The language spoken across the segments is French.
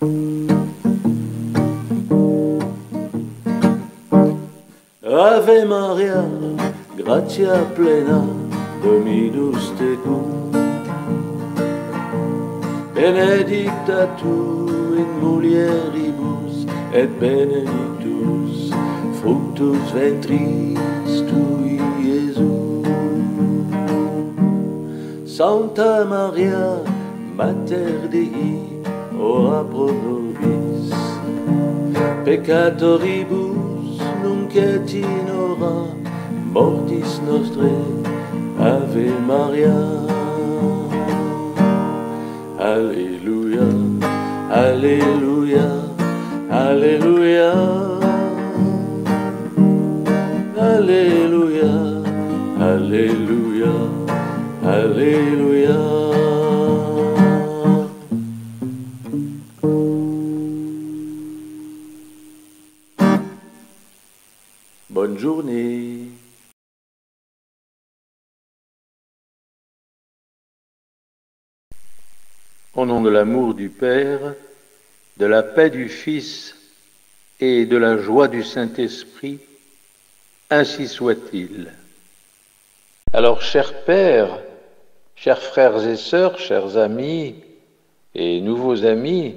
Ave Maria, gratia plena, Dominus tecum, benedicta tu in mulieribus, et benedictus fructus ventris tui, Iesus. Santa Maria, Mater Dei, ora pro nobis peccatoribus, nunc et in hora mortis nostrae. Ave Maria. Alléluia, Alléluia, Alléluia, Alléluia, Alléluia, Alléluia. Bonne journée. Au nom de l'amour du Père, de la paix du Fils et de la joie du Saint-Esprit, ainsi soit-il. Alors, cher Père, chers frères et sœurs, chers amis et nouveaux amis,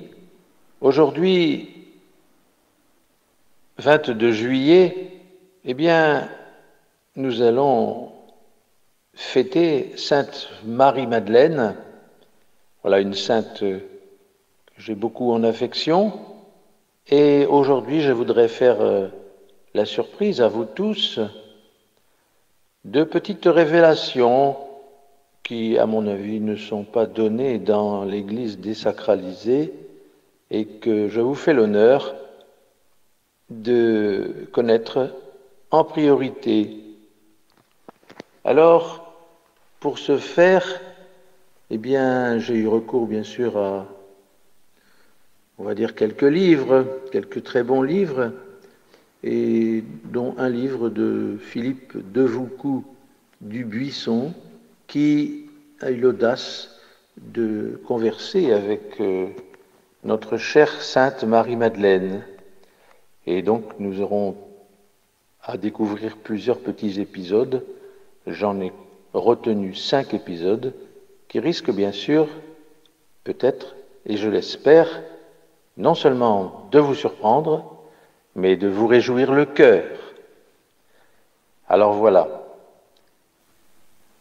aujourd'hui, 22 juillet, eh bien, nous allons fêter Sainte Marie-Madeleine. Voilà une sainte que j'ai beaucoup en affection. Et aujourd'hui, je voudrais faire la surprise à vous tous de petites révélations qui, à mon avis, ne sont pas données dans l'Église désacralisée et que je vous fais l'honneur de connaître en priorité. Alors, pour ce faire, eh bien, j'ai eu recours, bien sûr, à, on va dire, quelques livres, quelques très bons livres, et dont un livre de Philippe Devoucoux Dubuisson, qui a eu l'audace de converser avec notre chère Sainte Marie-Madeleine. Et donc, nous aurons à découvrir plusieurs petits épisodes. J'en ai retenu 5 épisodes, qui risque bien sûr, peut-être, et je l'espère, non seulement de vous surprendre, mais de vous réjouir le cœur. Alors voilà,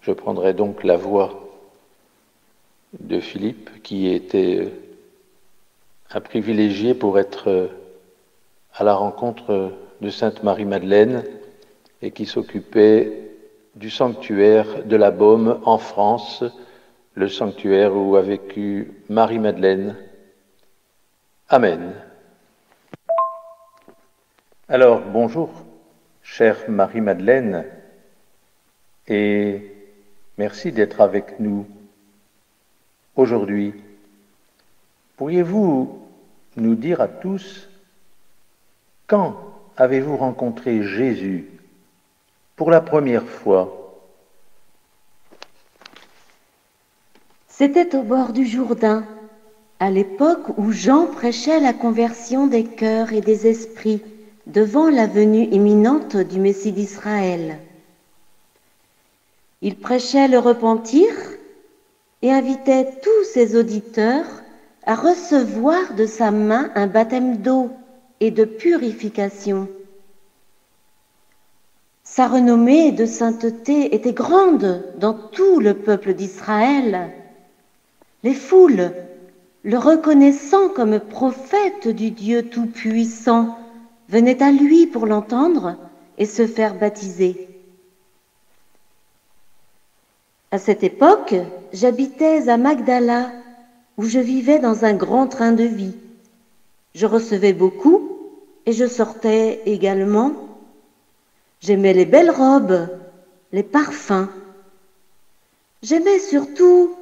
je prendrai donc la voix de Philippe, qui était un privilégié pour être à la rencontre de Sainte Marie-Madeleine et qui s'occupait du sanctuaire de la Baume en France, le sanctuaire où a vécu Marie-Madeleine. Amen. Alors, bonjour, chère Marie-Madeleine, et merci d'être avec nous aujourd'hui. Pourriez-vous nous dire à tous, quand avez-vous rencontré Jésus pour la première fois? C'était au bord du Jourdain, à l'époque où Jean prêchait la conversion des cœurs et des esprits devant la venue imminente du Messie d'Israël. Il prêchait le repentir et invitait tous ses auditeurs à recevoir de sa main un baptême d'eau et de purification. Sa renommée de sainteté était grande dans tout le peuple d'Israël. Les foules, le reconnaissant comme prophète du Dieu Tout-Puissant, venaient à lui pour l'entendre et se faire baptiser. À cette époque, j'habitais à Magdala, où je vivais dans un grand train de vie. Je recevais beaucoup et je sortais également. J'aimais les belles robes, les parfums. J'aimais surtout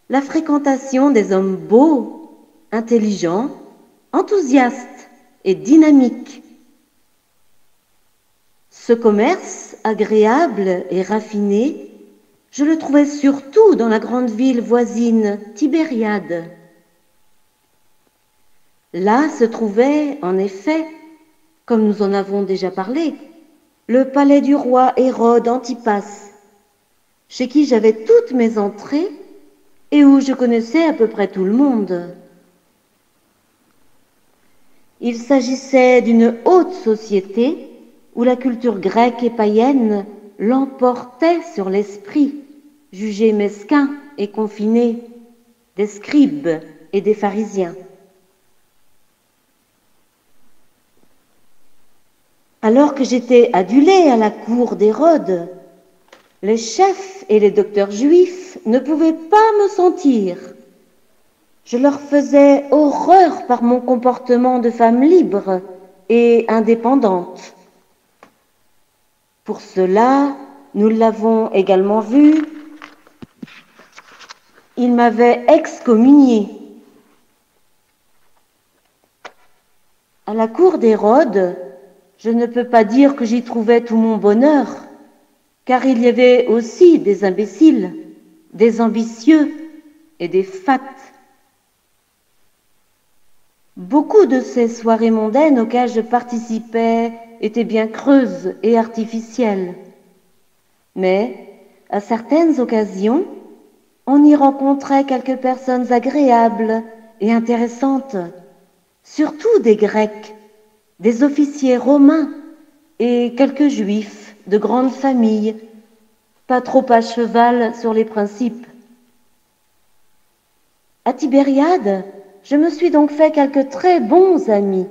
la fréquentation des hommes beaux, intelligents, enthousiastes et dynamiques. Ce commerce agréable et raffiné, je le trouvais surtout dans la grande ville voisine, Tibériade. Là se trouvait, en effet, comme nous en avons déjà parlé, le palais du roi Hérode Antipas, chez qui j'avais toutes mes entrées et où je connaissais à peu près tout le monde. Il s'agissait d'une haute société où la culture grecque et païenne l'emportait sur l'esprit, jugé mesquin et confiné, des scribes et des pharisiens. Alors que j'étais adulée à la cour d'Hérode, les chefs et les docteurs juifs ne pouvaient pas me sentir. Je leur faisais horreur par mon comportement de femme libre et indépendante. Pour cela, nous l'avons également vu, ils m'avaient excommuniée. À la cour d'Hérode, je ne peux pas dire que j'y trouvais tout mon bonheur, car il y avait aussi des imbéciles, des ambitieux et des fats. Beaucoup de ces soirées mondaines auxquelles je participais étaient bien creuses et artificielles. Mais, à certaines occasions, on y rencontrait quelques personnes agréables et intéressantes, surtout des Grecs, des officiers romains et quelques juifs de grande famille, pas trop à cheval sur les principes. À Tibériade, je me suis donc fait quelques très bons amis.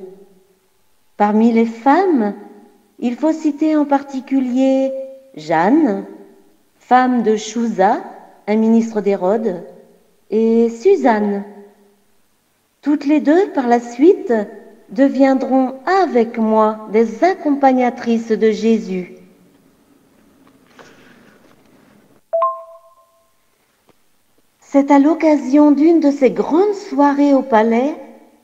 Parmi les femmes, il faut citer en particulier Jeanne, femme de Chouza, un ministre d'Hérode, et Suzanne. Toutes les deux, par la suite, deviendront avec moi des accompagnatrices de Jésus. C'est à l'occasion d'une de ces grandes soirées au palais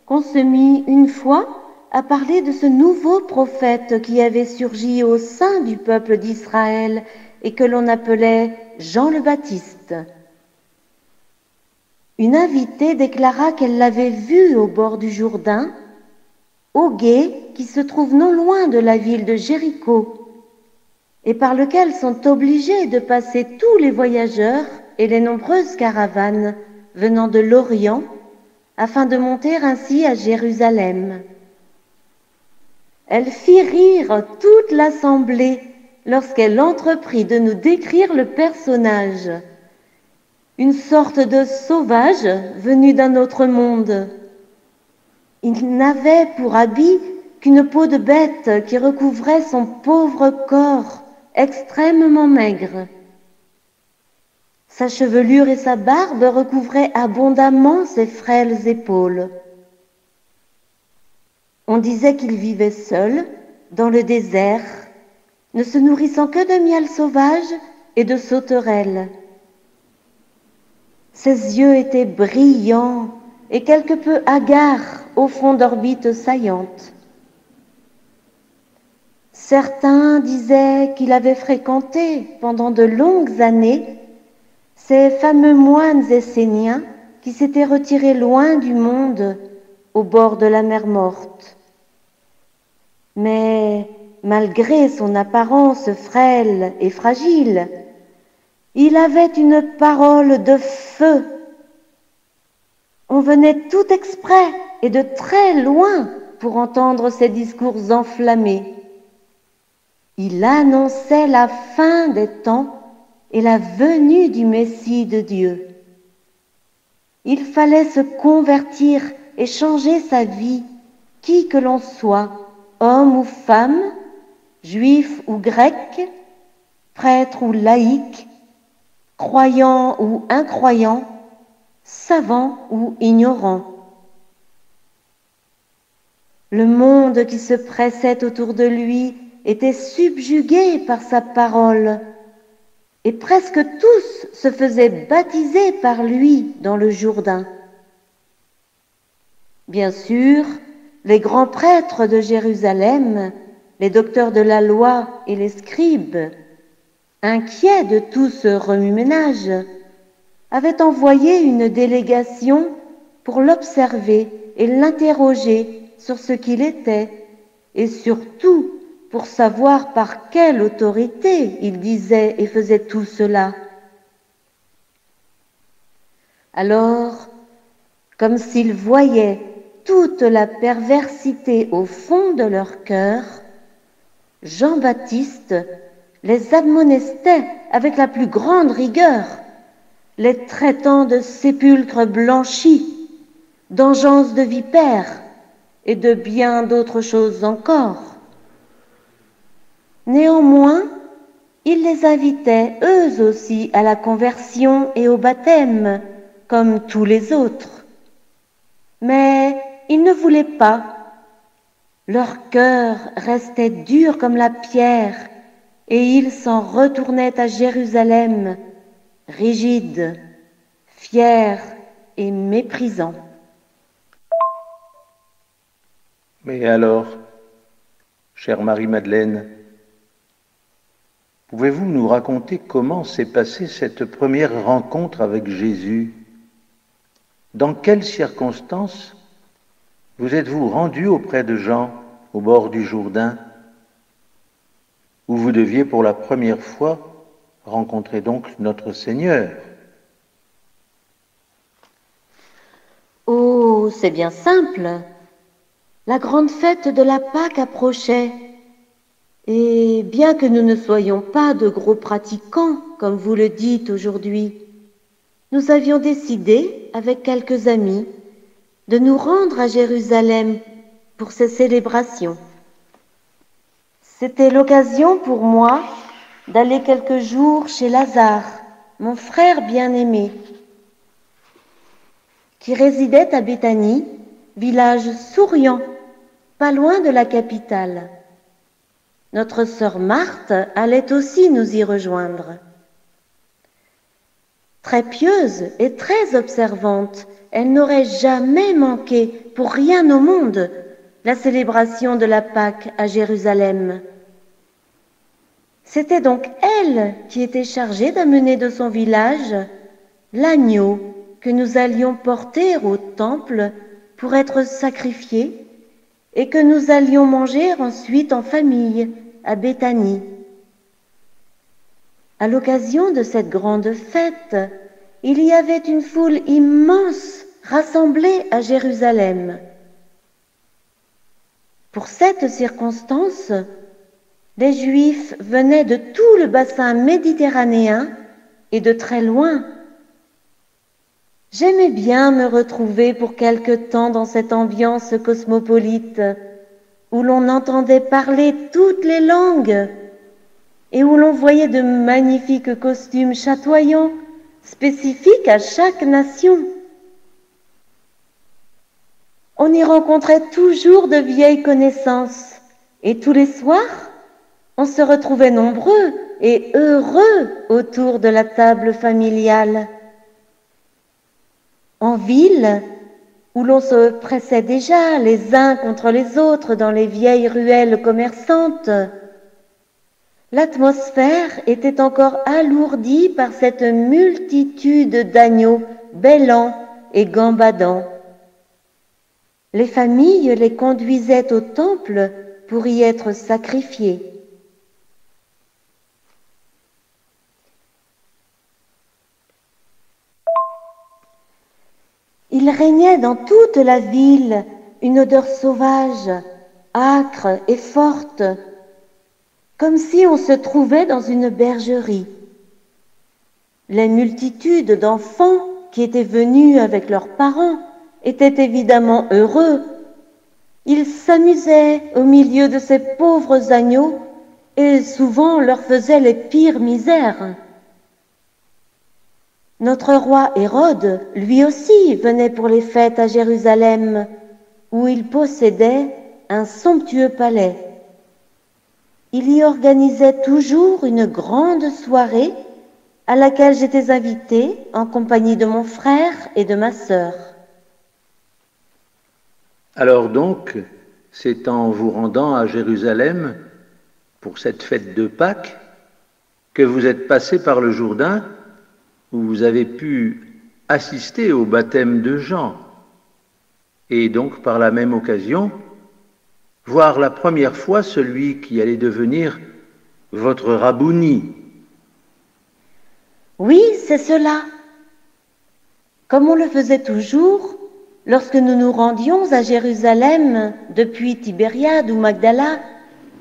qu'on se mit une fois à parler de ce nouveau prophète qui avait surgi au sein du peuple d'Israël et que l'on appelait Jean le Baptiste. Une invitée déclara qu'elle l'avait vu au bord du Jourdain, au gué qui se trouve non loin de la ville de Jéricho, et par lequel sont obligés de passer tous les voyageurs et les nombreuses caravanes venant de l'Orient, afin de monter ainsi à Jérusalem. Elle fit rire toute l'assemblée lorsqu'elle entreprit de nous décrire le personnage, une sorte de sauvage venu d'un autre monde. Il n'avait pour habit qu'une peau de bête qui recouvrait son pauvre corps extrêmement maigre. Sa chevelure et sa barbe recouvraient abondamment ses frêles épaules. On disait qu'il vivait seul, dans le désert, ne se nourrissant que de miel sauvage et de sauterelles. Ses yeux étaient brillants et quelque peu hagards au fond d'orbites saillantes. Certains disaient qu'il avait fréquenté pendant de longues années ces fameux moines esséniens qui s'étaient retirés loin du monde au bord de la mer Morte. Mais malgré son apparence frêle et fragile, il avait une parole de feu. On venait tout exprès et de très loin pour entendre ses discours enflammés. Il annonçait la fin des temps et la venue du Messie de Dieu. Il fallait se convertir et changer sa vie, qui que l'on soit, homme ou femme, juif ou grec, prêtre ou laïc, croyant ou incroyant, savant ou ignorant. Le monde qui se pressait autour de lui était subjugué par sa parole, et presque tous se faisaient baptiser par lui dans le Jourdain. Bien sûr, les grands prêtres de Jérusalem, les docteurs de la loi et les scribes, inquiets de tout ce remue-ménage, avaient envoyé une délégation pour l'observer et l'interroger sur ce qu'il était, et surtout pour savoir par quelle autorité il disait et faisait tout cela. Alors, comme s'ils voyaient toute la perversité au fond de leur cœur, Jean-Baptiste les admonestait avec la plus grande rigueur, les traitant de sépulcres blanchis, d'engeance de vipères et de bien d'autres choses encore. Néanmoins, il les invitait eux aussi à la conversion et au baptême, comme tous les autres. Mais ils ne voulaient pas. Leur cœur restait dur comme la pierre, et ils s'en retournaient à Jérusalem, rigides, fiers et méprisants. Mais alors, chère Marie-Madeleine, pouvez-vous nous raconter comment s'est passée cette première rencontre avec Jésus? Dans quelles circonstances vous êtes-vous rendu auprès de Jean, au bord du Jourdain, où vous deviez pour la première fois rencontrer donc notre Seigneur? Oh, c'est bien simple. La grande fête de la Pâque approchait. Et bien que nous ne soyons pas de gros pratiquants, comme vous le dites aujourd'hui, nous avions décidé, avec quelques amis, de nous rendre à Jérusalem pour ces célébrations. C'était l'occasion pour moi d'aller quelques jours chez Lazare, mon frère bien-aimé, qui résidait à Béthanie, village souriant, pas loin de la capitale. Notre sœur Marthe allait aussi nous y rejoindre. Très pieuse et très observante, elle n'aurait jamais manqué, pour rien au monde, la célébration de la Pâque à Jérusalem. C'était donc elle qui était chargée d'amener de son village l'agneau que nous allions porter au temple pour être sacrifié et que nous allions manger ensuite en famille à Béthanie. À l'occasion de cette grande fête, il y avait une foule immense rassemblée à Jérusalem. Pour cette circonstance, les Juifs venaient de tout le bassin méditerranéen et de très loin. J'aimais bien me retrouver pour quelque temps dans cette ambiance cosmopolite où l'on entendait parler toutes les langues et où l'on voyait de magnifiques costumes chatoyants, spécifiques à chaque nation. On y rencontrait toujours de vieilles connaissances, et tous les soirs, on se retrouvait nombreux et heureux autour de la table familiale. En ville, où l'on se pressait déjà les uns contre les autres dans les vieilles ruelles commerçantes, l'atmosphère était encore alourdie par cette multitude d'agneaux bêlants et gambadant. Les familles les conduisaient au temple pour y être sacrifiées. Il régnait dans toute la ville une odeur sauvage, âcre et forte, comme si on se trouvait dans une bergerie. Les multitudes d'enfants qui étaient venus avec leurs parents étaient évidemment heureux. Ils s'amusaient au milieu de ces pauvres agneaux et souvent leur faisaient les pires misères. Notre roi Hérode, lui aussi, venait pour les fêtes à Jérusalem, où il possédait un somptueux palais. Il y organisait toujours une grande soirée à laquelle j'étais invitée en compagnie de mon frère et de ma sœur. Alors donc, c'est en vous rendant à Jérusalem pour cette fête de Pâques que vous êtes passé par le Jourdain, où vous avez pu assister au baptême de Jean. et donc par la même occasion, voir la première fois celui qui allait devenir votre Rabouni. Oui, c'est cela. Comme on le faisait toujours, lorsque nous nous rendions à Jérusalem depuis Tibériade ou Magdala,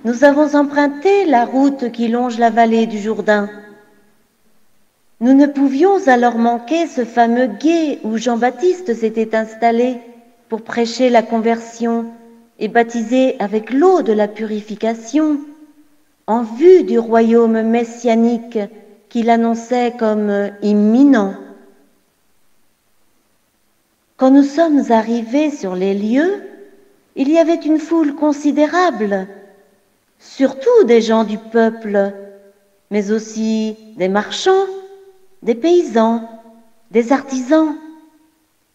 nous avons emprunté la route qui longe la vallée du Jourdain. Nous ne pouvions alors manquer ce fameux gué où Jean-Baptiste s'était installé pour prêcher la conversion et baptiser avec l'eau de la purification, en vue du royaume messianique qu'il annonçait comme imminent. Quand nous sommes arrivés sur les lieux, il y avait une foule considérable, surtout des gens du peuple, mais aussi des marchands, des paysans, des artisans,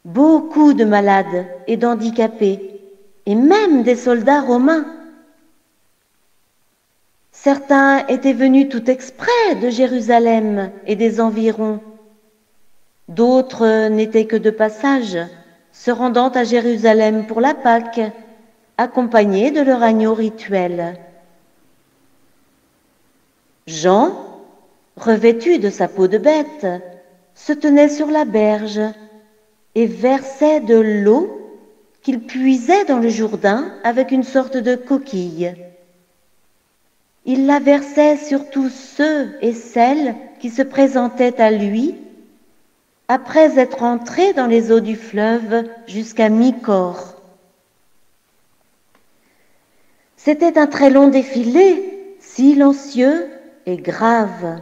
beaucoup de malades et d'handicapés, et même des soldats romains. Certains étaient venus tout exprès de Jérusalem et des environs. D'autres n'étaient que de passage, se rendant à Jérusalem pour la Pâque, accompagnés de leur agneau rituel. Jean, revêtu de sa peau de bête, se tenait sur la berge et versait de l'eau qu'il puisait dans le Jourdain avec une sorte de coquille. Il la versait sur tous ceux et celles qui se présentaient à lui, après être entrés dans les eaux du fleuve jusqu'à mi-corps. C'était un très long défilé, silencieux et grave.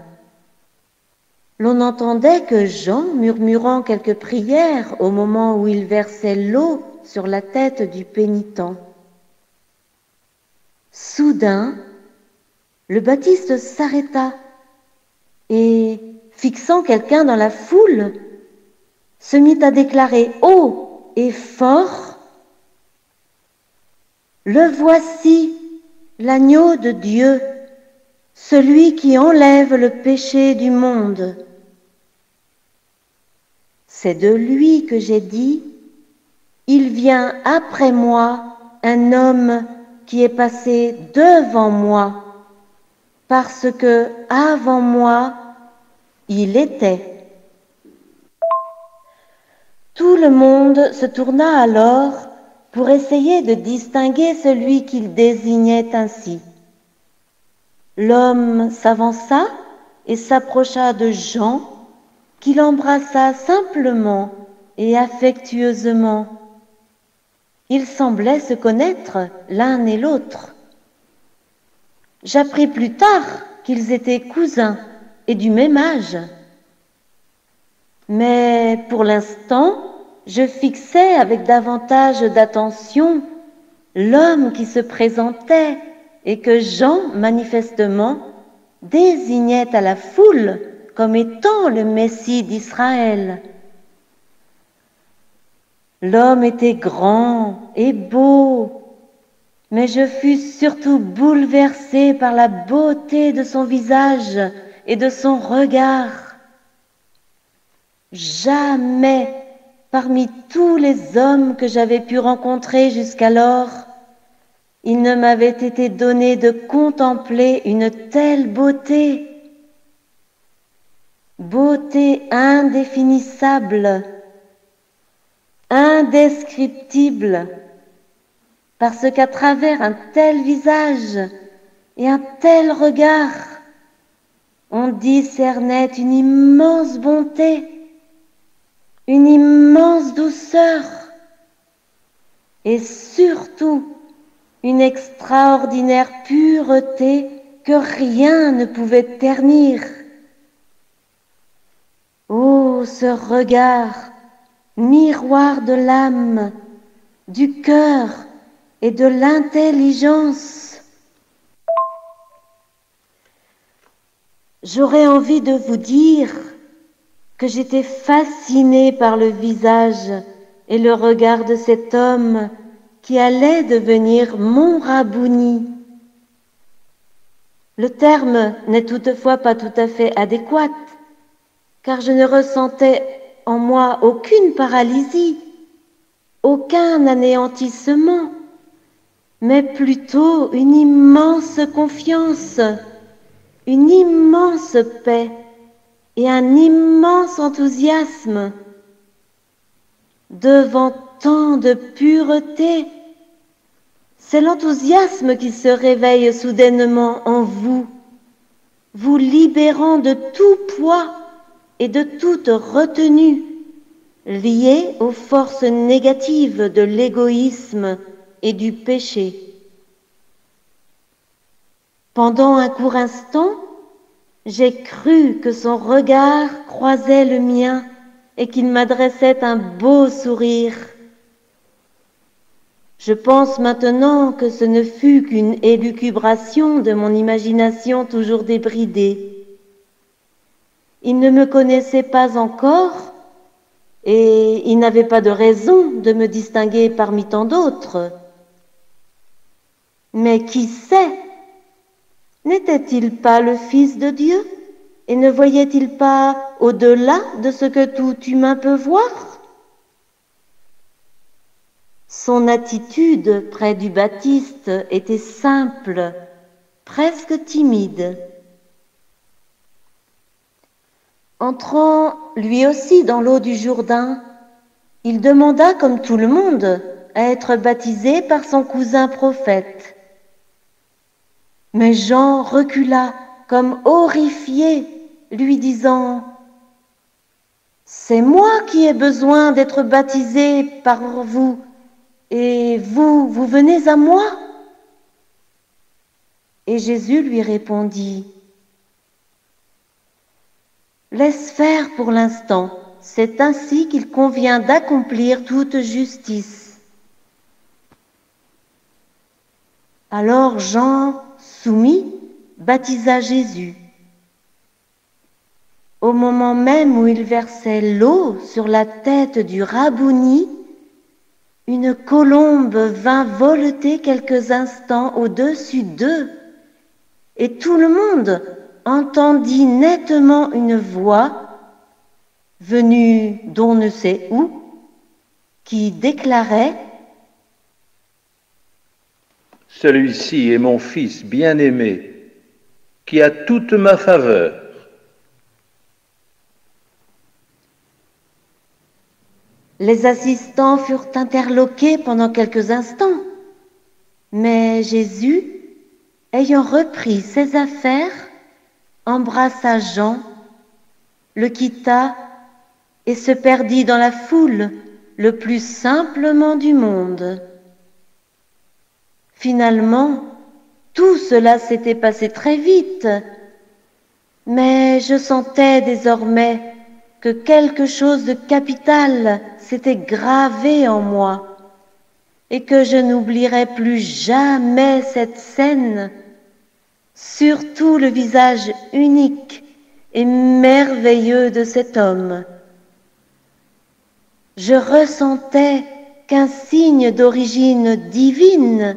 L'on n'entendait que Jean murmurant quelques prières au moment où il versait l'eau sur la tête du pénitent. Soudain, le Baptiste s'arrêta et, fixant quelqu'un dans la foule, se mit à déclarer haut et fort: « Le voici, l'agneau de Dieu, celui qui enlève le péché du monde. C'est de lui que j'ai dit: il vient après moi un homme qui est passé devant moi, parce que avant moi, il était. » Tout le monde se tourna alors pour essayer de distinguer celui qu'il désignait ainsi. L'homme s'avança et s'approcha de Jean, qui l'embrassa simplement et affectueusement. Ils semblaient se connaître l'un et l'autre. J'appris plus tard qu'ils étaient cousins et du même âge. Mais pour l'instant, je fixais avec davantage d'attention l'homme qui se présentait et que Jean, manifestement, désignait à la foule comme étant le Messie d'Israël. L'homme était grand et beau, mais je fus surtout bouleversée par la beauté de son visage et de son regard. Jamais, parmi tous les hommes que j'avais pu rencontrer jusqu'alors, il ne m'avait été donné de contempler une telle beauté. Beauté indéfinissable, indescriptible, parce qu'à travers un tel visage et un tel regard, on discernait une immense bonté, une immense douceur et surtout une extraordinaire pureté que rien ne pouvait ternir. Oh, ce regard, miroir de l'âme, du cœur et de l'intelligence! J'aurais envie de vous dire que j'étais fascinée par le visage et le regard de cet homme qui allait devenir mon Rabouni. Le terme n'est toutefois pas tout à fait adéquat, car je ne ressentais en moi aucune paralysie, aucun anéantissement, mais plutôt une immense confiance, une immense paix et un immense enthousiasme. Devant tant de pureté, c'est l'enthousiasme qui se réveille soudainement en vous, vous libérant de tout poids et de toute retenue liée aux forces négatives de l'égoïsme et du péché. Pendant un court instant, j'ai cru que son regard croisait le mien et qu'il m'adressait un beau sourire. Je pense maintenant que ce ne fut qu'une élucubration de mon imagination toujours débridée. Il ne me connaissait pas encore et il n'avait pas de raison de me distinguer parmi tant d'autres. Mais qui sait? N'était-il pas le Fils de Dieu et ne voyait-il pas au-delà de ce que tout humain peut voir? Son attitude près du Baptiste était simple, presque timide. Entrant lui aussi dans l'eau du Jourdain, il demanda, comme tout le monde, à être baptisé par son cousin prophète. Mais Jean recula comme horrifié, lui disant « C'est moi qui ai besoin d'être baptisé par vous, et vous venez à moi ?» Et Jésus lui répondit « Laisse faire pour l'instant, c'est ainsi qu'il convient d'accomplir toute justice. » Alors Jean, soumis, baptisa Jésus. Au moment même où il versait l'eau sur la tête du Rabouni, une colombe vint voleter quelques instants au-dessus d'eux, et tout le monde entendit nettement une voix venue d'on ne sait où, qui déclarait « Celui-ci est mon Fils bien-aimé, qui a toute ma faveur. » Les assistants furent interloqués pendant quelques instants, mais Jésus, ayant repris ses affaires, embrassa Jean, le quitta et se perdit dans la foule le plus simplement du monde. Finalement, tout cela s'était passé très vite, mais je sentais désormais que quelque chose de capital s'était gravé en moi et que je n'oublierais plus jamais cette scène, surtout le visage unique et merveilleux de cet homme. Je ressentais qu'un signe d'origine divine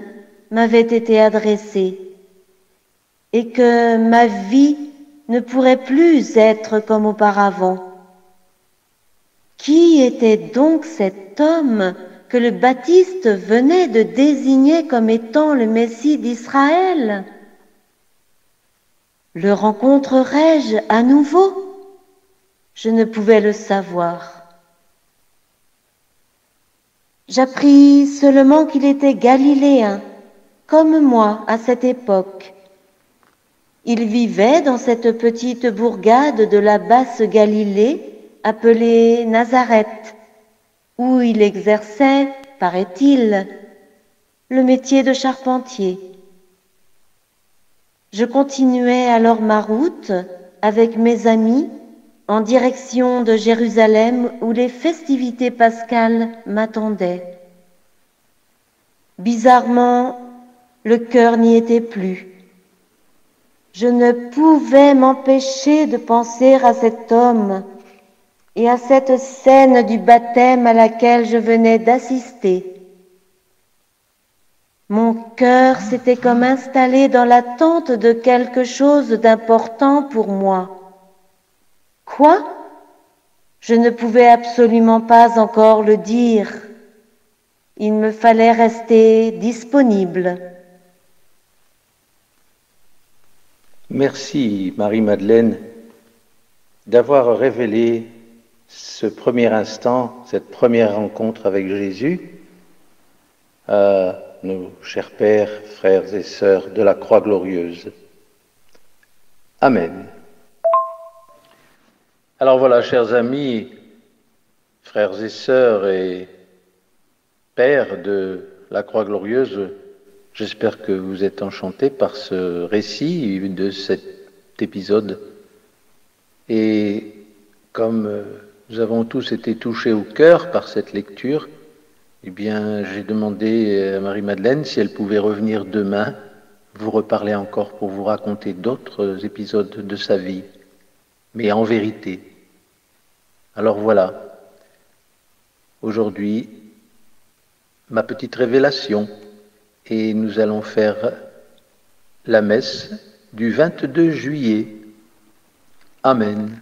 m'avait été adressé et que ma vie ne pourrait plus être comme auparavant. Qui était donc cet homme que le Baptiste venait de désigner comme étant le Messie d'Israël? Le rencontrerais-je à nouveau? Je ne pouvais le savoir. J'appris seulement qu'il était galiléen, comme moi à cette époque. Il vivait dans cette petite bourgade de la basse Galilée, appelée Nazareth, où il exerçait, paraît-il, le métier de charpentier. Je continuais alors ma route avec mes amis en direction de Jérusalem où les festivités pascales m'attendaient. Bizarrement, le cœur n'y était plus. Je ne pouvais m'empêcher de penser à cet homme et à cette scène du baptême à laquelle je venais d'assister. Mon cœur s'était comme installé dans l'attente de quelque chose d'important pour moi. Quoi? Je ne pouvais absolument pas encore le dire, il me fallait rester disponible. Merci Marie-Madeleine d'avoir révélé ce premier instant, cette première rencontre avec Jésus à nos chers pères, frères et sœurs de la Croix glorieuse. Amen. Alors voilà, chers amis, frères et sœurs et pères de la Croix glorieuse, j'espère que vous êtes enchantés par ce récit de cet épisode. Et comme nous avons tous été touchés au cœur par cette lecture, eh bien, j'ai demandé à Marie-Madeleine si elle pouvait revenir demain, vous reparler encore pour vous raconter d'autres épisodes de sa vie, mais en vérité. Alors voilà, aujourd'hui, ma petite révélation, et nous allons faire la messe du 22 juillet. Amen.